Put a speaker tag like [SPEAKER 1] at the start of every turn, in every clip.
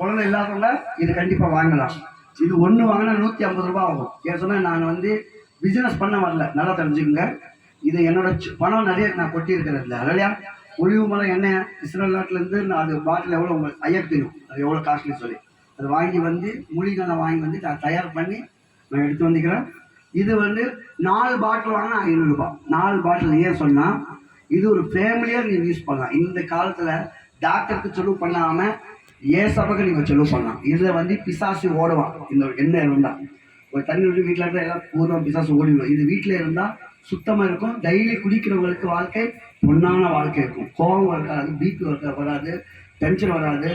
[SPEAKER 1] குழந்தை இல்லாதவங்க இது கண்டிப்பாக வாங்கலாம். இது ஒன்று வாங்கினா 150 ரூபா ஆகும். ஏன் சொன்னால் நான் வந்து பிஸ்னஸ் பண்ண வரல, நல்லா தெரிஞ்சுக்கோங்க. இது என்னோட பணம் நிறைய நான் கொட்டி இருக்கிறது இல்லை. இல்லையா, ஒளிவு மரம் எண்ணெய் இஸ்ரேல் நாட்டிலேருந்து நான் அது பாட்டில் எவ்வளோ உங்களுக்கு ஐயாக்கு தெரியும், அது எவ்வளோ காஸ்ட்லி சொல்லி அது வாங்கி வந்து மூலிகை வாங்கி வந்து நான் தயார் பண்ணி நான் எடுத்து வந்துக்கிறேன். இது வந்து 4 பாட்டில் வாங்கினா 500 ரூபா. 4 பாட்டில். ஏன் சொன்னால் இது ஒரு ஃபேமிலியாக நீங்கள் யூஸ் பண்ணலாம். இந்த காலத்தில் டாக்டருக்கு செலவு பண்ணாமல் ஏசப்பக்கு நீங்கள் செலவு பண்ணலாம். இதில் வந்து பிசாசு ஓடுவான். இந்த எண்ணெய் இருந்தால் ஒரு தண்ணி விட்டு வீட்டில் இருந்தால் எல்லாம் பூர்வம் பிசாசு ஓடிடும். இது வீட்டில் இருந்தால் சுத்தமாக இருக்கும். டெய்லி குடிக்கிறவங்களுக்கு வாழ்க்கை பொன்னான வாழ்க்கை இருக்கும். கோபம் இருக்காது, பிபி வராது, டென்ஷன் வராது,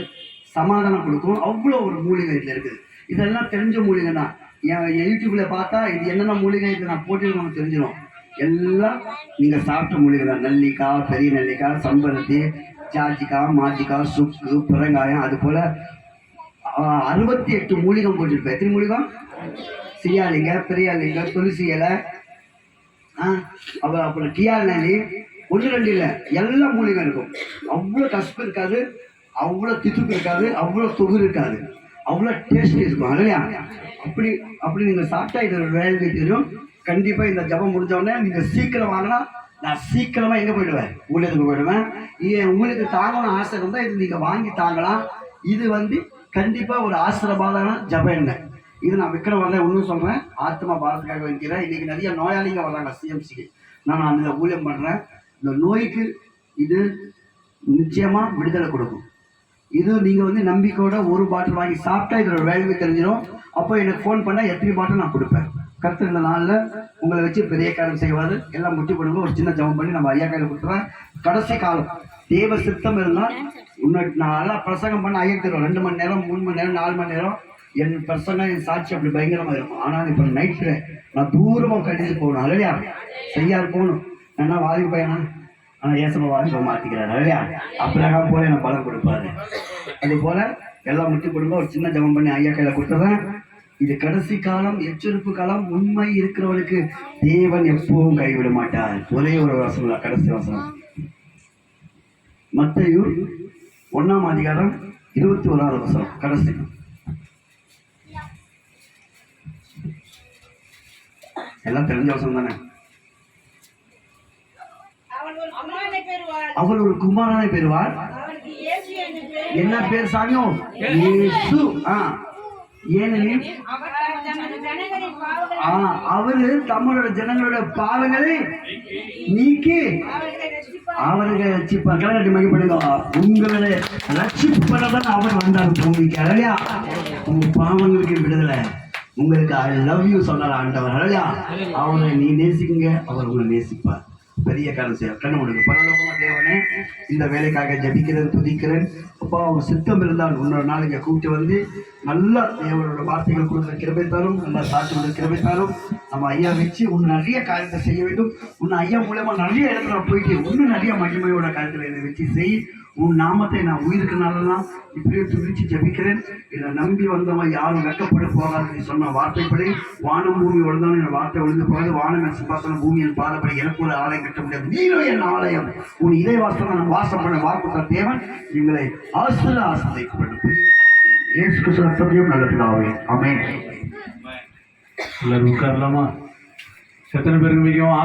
[SPEAKER 1] சமாதானம் கொடுக்கும். அவ்வளோ ஒரு மூலிகை இதில் இருக்குது. இதெல்லாம் தெரிஞ்ச மூலிகை தான். என் யூடியூப்பில் பார்த்தா இது என்னென்ன மூலிகை இது நான் போட்டிருக்கோம்னு தெரிஞ்சிடும். எல்லாம் நீங்கள் சாப்பிட்ட மூலிகை தான். நெல்லிக்காய், பெரிய நெல்லிக்காய், சம்பருத்தி, ஜாஜிக்காய், மாட்டிக்காய், சுக்கு, புறங்காயம், அது போல் 68 மூலிகை போட்டிருப்பேன். எத்தனை மூலிகம்? சியாலிங்க, பெரியாலிங்க, துளசி இலை, அப்புறம் கியாலி, 1 2 இல்லை, எல்லா மூலிகை இருக்கும். அவ்வளோ கசப்பு இருக்காது, அவ்வளோ தித்துப்பு இருக்காது, அவ்வளோ தொகுறு இருக்காது, அவ்வளோ டேஸ்ட் இருக்கும். இல்லையா, அப்படி நீங்கள் சாப்பிட்டா இது வேலை தெரியும். கண்டிப்பாக இந்த ஜபம் முடிஞ்சோடனே நீங்கள் சீக்கிரம் வாங்கினா நான் சீக்கிரமாக எங்கே போயிடுவேன், ஊழியத்துக்கு போயிடுவேன். உங்களுக்கு தாங்கணும் ஆசை இருந்தால் இது நீங்கள் வாங்கி தாங்கலாம். இது வந்து கண்டிப்பாக ஒரு ஆசீர்வாதமான ஜப எண்ணெய். இது நான் விற்கிற வரல. ஒன்றும் சொல்கிறேன், ஆத்மா பாரத்துக்காக வைக்கிறேன். இன்றைக்கி நிறைய நோயாளிங்க வர்றாங்க சிஎம்சிக்கு. நான் அந்த ஊழியம் பண்ணுறேன். இந்த நோய்க்கு இது நிச்சயமாக விடுதலை கொடுக்கும். இது நீங்கள் வந்து நம்பிக்கையோட ஒரு பாட்டில் வாங்கி சாப்பிட்டா இதோட வேல்யூ தெரிஞ்சிடும். அப்போ எனக்கு ஃபோன் பண்ணால் எத்தனை பாட்டில் நான் கொடுப்பேன். கருத்து இந்த நாளில் உங்களை வச்சு பெரிய காரியம் செய்வார். எல்லாம் முட்டி போடுங்க. ஒரு சின்ன ஜபம் பண்ணி நம்ம ஐயா கையில் கொடுத்துருவேன். கடைசி காலம் தேவ சித்தம் இருந்தால் இன்னும் நான் நல்லா பிரசங்கம் பண்ண ஐயா தருவேன். 2 மணி நேரம், 3 மணி நேரம், 4 மணி நேரம் என் பிரசங்கம், என் சாட்சி அப்படி பயங்கரமாக இருக்கும். ஆனால் இப்போ நைட்டில் நான் தூரமாக கட்டிட்டு போகணும். இல்லையா, செய்யாரு போகணும். ஏன்னா வாலிப பையனா, ஆனால் ஏசப்பா வாலிப மாற்றிக்கிறாரு. இல்லையா, அப்படியாக போல எனக்கு பலம் கொடுப்பாரு. அது போல் எல்லாம் முட்டி போடுங்க. ஒரு சின்ன ஜபம் பண்ணி ஐயா கையில் கொடுத்துறேன். இது கடைசி காலம், எச்சரிப்பு காலம். உண்மை இருக்கிறவனுக்கு தேவன் எப்பவும் கைவிட மாட்டார். ஒரே ஒரு வசனம், கடைசி வசனம், மத்தேயு 1ஆம் அதிகாரம் 21வது வசனம், கடைசி. எல்லாம் தெரிஞ்ச வசனம் தானே. அவள் ஒரு குமாரனை பெறுவார். என்ன பேர் சாமியும்? இயேசு. ஏனெனில் அவரு தம்மோட ஜனங்களோட பாவங்களை நீக்கி அவர்கள் ரட்சிப்பார். கலகட்டி மகிழ்ப்படுங்க. உங்களை ரட்சிப்பதான் அவர் வந்தார் பூமிக்கு. இல்லையா, உங்க பாவங்களுக்கு விடுதலை, உங்களுக்கு ஐ லவ் யூ சொன்னார் ஆண்டவர். இல்லையா, அவரை நீ நேசிக்குங்க, அவர் உங்களை நேசிப்பார். பெரிய காலம் செய்ய கண்ணு முடியும். பரலோகமா தேவனே, இந்த வேலைக்காக ஜபிக்கிறேன், துதிக்கிறேன். அப்பா, அவங்க சித்தம் இருந்தால் இன்னொரு நாள் இங்கே கூப்பிட்டு வந்து நல்லா தேவனோட வார்த்தைகள் கொடுக்குற கிருபைத்தாலும், நல்லா சாட்சி கொடுக்குற கிருபைத்தாலும் நம்ம ஐயா வச்சு இன்னும் நிறைய காரியத்தை செய்ய வேண்டும். இன்னும் ஐயா மூலமா நிறைய இடத்துல போயிட்டு இன்னும் நிறைய மகிமையோட காரியத்தில் என்னை வச்சு செய். உன் நாமத்தை நான் உயிருக்குனாலெல்லாம் இப்படியே துதிச்சு ஜபிக்கிறேன். இதை நம்பி வந்தவன் யாரும் வெக்கப்பட்டு போகாது. நீ சொன்ன வார்த்தைப்படி வானம் பூமி விழுந்தாலும் என் வார்த்தை விழுந்து போகாது. வானம் என் சிம்பாசனம், பூமி என் பாதப்படி. எனக்கு ஒரு ஆலயம் கட்ட முடியாது. நீரோ என் ஆலயம். உன் இதய வாசனை நான் வாசம் பண்ண வாக்குத்த தேவன் எங்களை ஆசிரியப்படும். இயேசு கிறிஸ்துவின் நல்ல பிதாவே, ஆமென்.
[SPEAKER 2] எல்லாரும் உட்காரலாமா? எத்தனை பேருக்கு மிகவும்